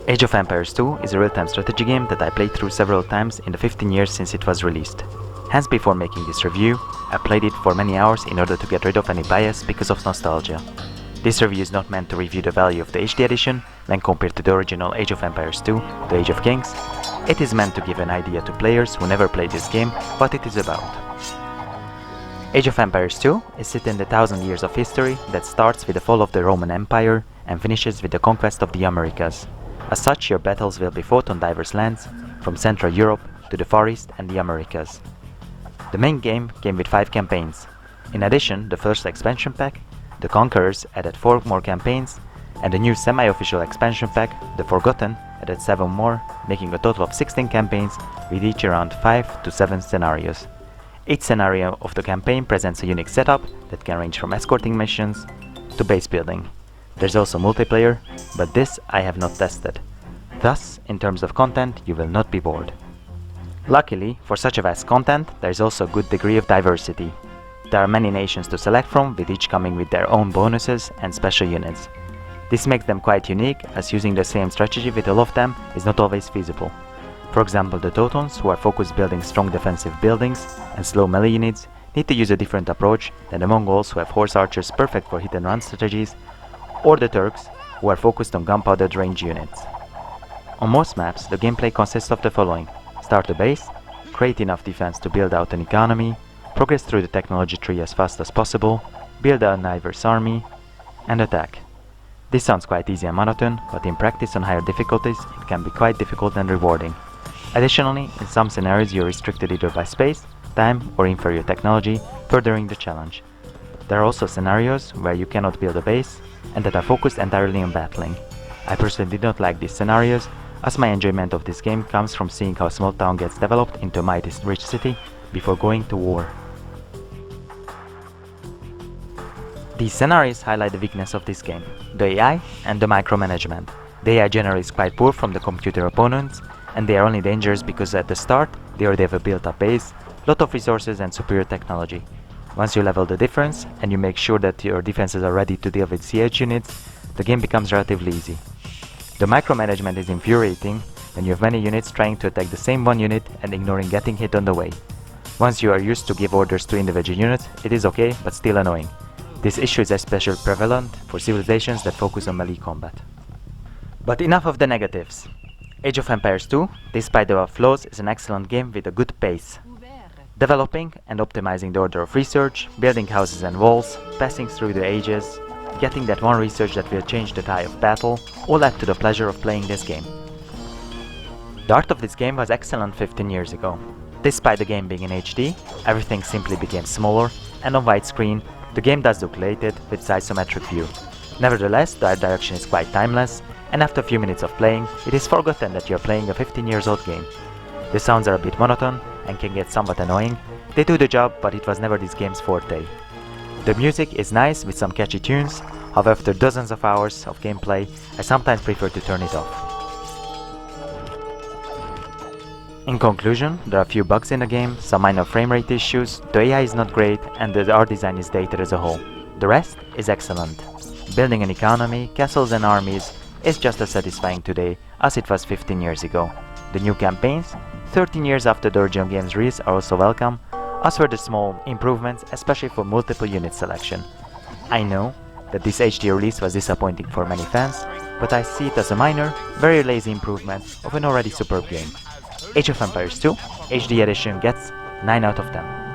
Age of Empires 2 is a real-time strategy game that I played through several times in the 15 years since it was released. Hence, before making this review, I played it for many hours in order to get rid of any bias because of nostalgia. This review is not meant to review the value of the HD edition when compared to the original Age of Empires 2, The Age of Kings. It is meant to give an idea to players who never played this game what it is about. Age of Empires 2 is set in the 1000 years of history that starts with the fall of the Roman Empire and finishes with the conquest of the Americas. As such, your battles will be fought on diverse lands, from Central Europe to the Far East and the Americas. The main game came with 5 campaigns. In addition, the first expansion pack, The Conquerors, added 4 more campaigns, and the new semi-official expansion pack, The Forgotten, added 7 more, making a total of 16 campaigns with each around 5 to 7 scenarios. Each scenario of the campaign presents a unique setup that can range from escorting missions to base building. There's also multiplayer, but this I have not tested. Thus, in terms of content, you will not be bored. Luckily, for such a vast content, there is also a good degree of diversity. There are many nations to select from, with each coming with their own bonuses and special units. This makes them quite unique, as using the same strategy with all of them is not always feasible. For example, the Teutons, who are focused building strong defensive buildings and slow melee units, need to use a different approach than the Mongols, who have horse archers perfect for hit and run strategies, or the Turks, who are focused on gunpowder range units. On most maps, the gameplay consists of the following: start a base, create enough defense to build out an economy, progress through the technology tree as fast as possible, build a diverse army, and attack. This sounds quite easy and monotone, but in practice on higher difficulties it can be quite difficult and rewarding. Additionally, in some scenarios you are restricted either by space, time, or inferior technology, furthering the challenge. There are also scenarios where you cannot build a base, and that are focused entirely on battling. I personally did not like these scenarios, as my enjoyment of this game comes from seeing how a small town gets developed into a mighty rich city before going to war. These scenarios highlight the weakness of this game, the AI and the micromanagement. The AI generally is quite poor from the computer opponents, and they are only dangerous because at the start they already have a built-up base, lot of resources and superior technology. Once you level the difference and you make sure that your defenses are ready to deal with CH units, the game becomes relatively easy. The micromanagement is infuriating when you have many units trying to attack the same one unit and ignoring getting hit on the way. Once you are used to give orders to individual units, it is okay, but still annoying. This issue is especially prevalent for civilizations that focus on melee combat. But enough of the negatives. Age of Empires 2, despite their flaws, is an excellent game with a good pace. Developing and optimizing the order of research, building houses and walls, passing through the ages, getting that one research that will change the tide of battle, all add to the pleasure of playing this game. The art of this game was excellent 15 years ago. Despite the game being in HD, everything simply became smaller, and on widescreen, the game does look dated with isometric view. Nevertheless, the art direction is quite timeless, and after a few minutes of playing, it is forgotten that you are playing a 15 years old game. The sounds are a bit monotone and can get somewhat annoying. They do the job, but it was never this game's forte. The music is nice with some catchy tunes, however after dozens of hours of gameplay, I sometimes prefer to turn it off. In conclusion, there are a few bugs in the game, some minor frame rate issues, the AI is not great, and the art design is dated as a whole. The rest is excellent. Building an economy, castles and armies is just as satisfying today as it was 15 years ago. The new campaigns, 13 years after the original game's release, are also welcome, as were the small improvements, especially for multiple unit selection. I know that this HD release was disappointing for many fans, but I see it as a minor, very lazy improvement of an already superb game. Age of Empires 2 HD edition gets 9 out of 10.